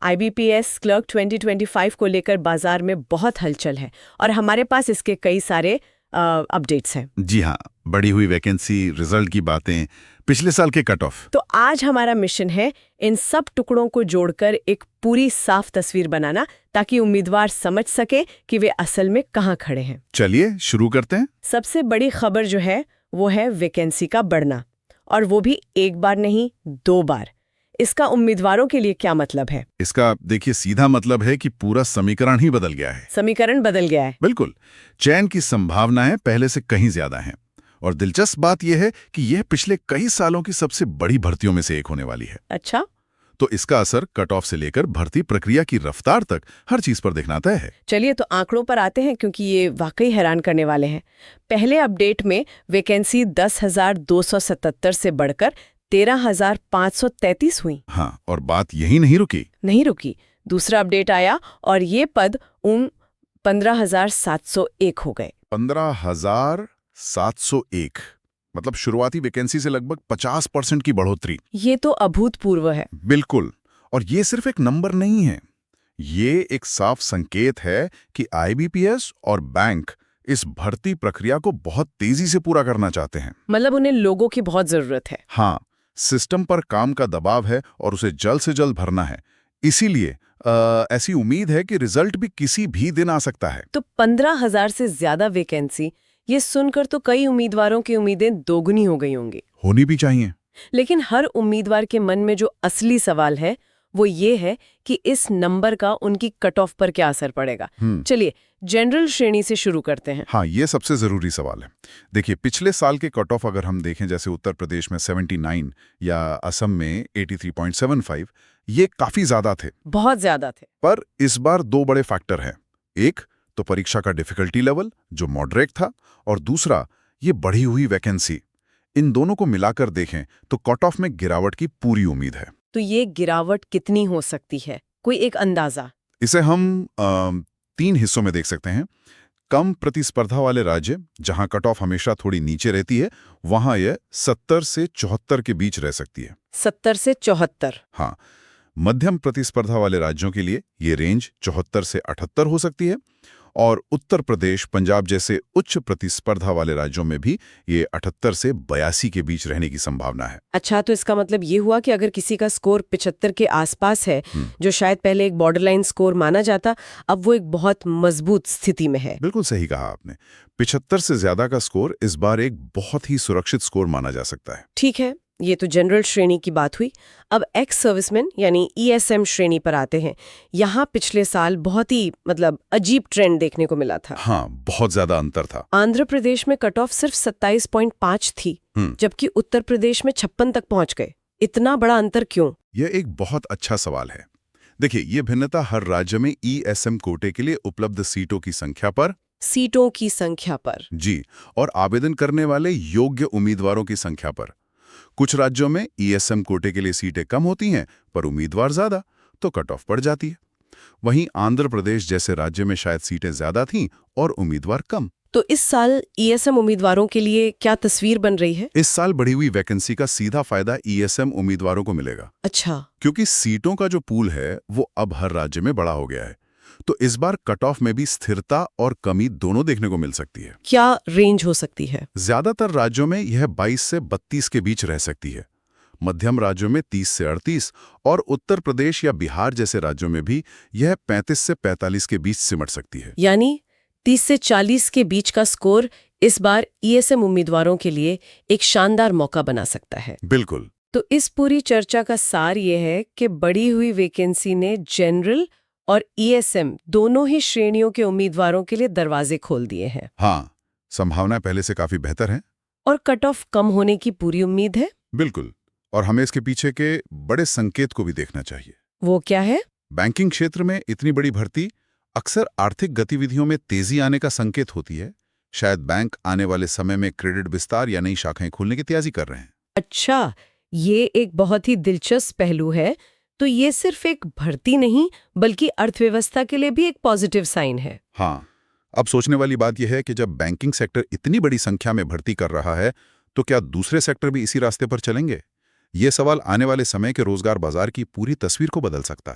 IBPS clerk 2025 को लेकर बाजार में बहुत हलचल है और हमारे पास इसके कई सारे अपडेट्स हैं। जी हाँ, बढ़ी हुई वैकेंसी, रिजल्ट की बातें, पिछले साल के कट ऑफ। तो आज हमारा मिशन है इन सब टुकड़ों को जोड़कर एक पूरी साफ तस्वीर बनाना, ताकि उम्मीदवार समझ सके कि वे असल में कहाँ खड़े हैं। चलिए शुरू करते हैं। सबसे बड़ी खबर जो है वो है वैकेंसी का बढ़ना, और वो भी एक बार नहीं 2 बार। इसका उम्मीदवारों के लिए क्या मतलब है? इसका देखिए सीधा मतलब है कि पूरा समीकरण ही बदल गया है। समीकरण बदल गया है। बिल्कुल, चयन की संभावनाएं पहले से कहीं ज्यादा हैं। और दिलचस्प बात यह है कि यह पिछले कई सालों की सबसे बड़ी भर्तियों में से एक होने वाली है। अच्छा, तो इसका असर कट ऑफ से लेकर भर्ती प्रक्रिया की रफ्तार तक हर चीज पर दिखना तय है। चलिए तो आंकड़ों पर आते हैं, क्योंकि ये वाकई हैरान करने वाले हैं। पहले अपडेट में वैकेंसी 10,277 से बढ़कर 13,533 हुई। हाँ, और बात यही नहीं रुकी। दूसरा अपडेट आया और ये पद 15,701 हो गए। 15,701, मतलब शुरुआती वैकेंसी से लगभग 50% की बढ़ोतरी। ये तो अभूतपूर्व है। बिल्कुल, और ये सिर्फ एक नंबर नहीं है, ये एक साफ संकेत है कि IBPS और बैंक इस भर्ती प्रक्रिया को बहुत तेजी से पूरा करना चाहते हैं। मतलब उन्हें लोगों की बहुत जरूरत है। हाँ, सिस्टम पर काम का दबाव है और उसे जल्द से जल्द भरना है। इसीलिए ऐसी उम्मीद है कि रिजल्ट भी किसी भी दिन आ सकता है। तो 15,000 से ज्यादा वैकेंसी, ये सुनकर तो कई उम्मीदवारों की उम्मीदें दोगुनी हो गई होंगी। होनी भी चाहिए। लेकिन हर उम्मीदवार के मन में जो असली सवाल है वो ये है कि इस नंबर का उनकी कट ऑफ पर क्या असर पड़ेगा। चलिए जनरल श्रेणी से शुरू करते हैं। हाँ, ये सबसे जरूरी सवाल है। देखिए, पिछले साल के कट ऑफ अगर हम देखें, जैसे उत्तर प्रदेश में 79 या असम में 83.75, ये काफी ज्यादा थे। बहुत ज्यादा थे। पर इस बार 2 बड़े फैक्टर हैं। एक तो परीक्षा का डिफिकल्टी लेवल जो मॉडरेट था, और दूसरा ये बढ़ी हुई वैकेंसी। इन दोनों को मिलाकर देखें तो कट ऑफ में गिरावट की पूरी उम्मीद है। तो ये गिरावट कितनी हो सकती है, कोई एक अंदाजा? इसे हम 3 हिस्सों में देख सकते हैं। कम प्रतिस्पर्धा वाले राज्य, जहां कट ऑफ हमेशा थोड़ी नीचे रहती है, वहां यह 70 से 74 के बीच रह सकती है। 70 से 74? हाँ, मध्यम प्रतिस्पर्धा वाले राज्यों के लिए ये रेंज 74 से 78 हो सकती है, और उत्तर प्रदेश, पंजाब जैसे उच्च प्रतिस्पर्धा वाले राज्यों में भी ये 78 से 82 के बीच रहने की संभावना है। अच्छा, तो इसका मतलब ये हुआ कि अगर किसी का स्कोर 75 के आसपास है, जो शायद पहले एक बॉर्डरलाइन स्कोर माना जाता, अब वो एक बहुत मजबूत स्थिति में है। बिल्कुल सही कहा आपने। 75 से ज्यादा का स्कोर इस बार एक बहुत ही सुरक्षित स्कोर माना जा सकता है। ठीक है, ये तो जनरल श्रेणी की बात हुई। अब एक्स सर्विसमैन यानी ESM श्रेणी पर आते हैं। यहाँ पिछले साल बहुत ही अजीब ट्रेंड देखने को मिला था। हाँ, बहुत ज्यादा अंतर था। आंध्र प्रदेश में कट ऑफ सिर्फ 27.5 थी, जबकि उत्तर प्रदेश में 56 तक पहुंच गए। इतना बड़ा अंतर क्यों? यह एक बहुत अच्छा सवाल है। देखिए, ये भिन्नता हर राज्य में ESM कोटे के लिए उपलब्ध सीटों की संख्या पर जी, और आवेदन करने वाले योग्य उम्मीदवारों की संख्या पर। कुछ राज्यों में ESM कोटे के लिए सीटें कम होती हैं पर उम्मीदवार ज्यादा, तो कट ऑफ बढ़ जाती है। वहीं आंध्र प्रदेश जैसे राज्य में शायद सीटें ज्यादा थीं और उम्मीदवार कम। तो इस साल ESM उम्मीदवारों के लिए क्या तस्वीर बन रही है? इस साल बढ़ी हुई वैकेंसी का सीधा फायदा ESM उम्मीदवारों को मिलेगा। अच्छा, क्योंकि सीटों का जो पूल है वो अब हर राज्य में बड़ा हो गया है। तो इस बार कट ऑफ में भी स्थिरता और कमी दोनों देखने को मिल सकती है। क्या रेंज हो सकती है? ज्यादातर राज्यों में यह 22 से 32 के बीच रह सकती है। मध्यम राज्यों में 30 से 38, और उत्तर प्रदेश या बिहार जैसे राज्यों में भी यह 35 से 45 के बीच सिमट सकती है। यानी 30 से 40 के बीच का स्कोर इस बार ESM उम्मीदवारों के लिए एक शानदार मौका बना सकता है। बिल्कुल। तो इस पूरी चर्चा का सार ये है कि बढ़ी हुई वैकेंसी ने जनरल और ESM दोनों ही श्रेणियों के उम्मीदवारों के लिए दरवाजे खोल दिए हैं। हाँ, संभावना पहले से काफी बेहतर है। और कट ऑफ कम होने की पूरी उम्मीद है। बिल्कुल, और हमें इसके पीछे के बड़े संकेत को भी देखना चाहिए। वो क्या है? बैंकिंग क्षेत्र में इतनी बड़ी भर्ती अक्सर आर्थिक गतिविधियों में तेजी आने का संकेत होती है। शायद बैंक आने वाले समय में क्रेडिट विस्तार या नई शाखाएं खोलने की तैयारी कर रहे हैं। अच्छा, ये एक बहुत ही दिलचस्प पहलू है। तो ये सिर्फ एक भर्ती नहीं, बल्कि अर्थव्यवस्था के लिए भी एक पॉजिटिव साइन है। हाँ, अब सोचने वाली बात यह है कि जब बैंकिंग सेक्टर इतनी बड़ी संख्या में भर्ती कर रहा है, तो क्या दूसरे सेक्टर भी इसी रास्ते पर चलेंगे? ये सवाल आने वाले समय के रोजगार बाजार की पूरी तस्वीर को बदल सकता है।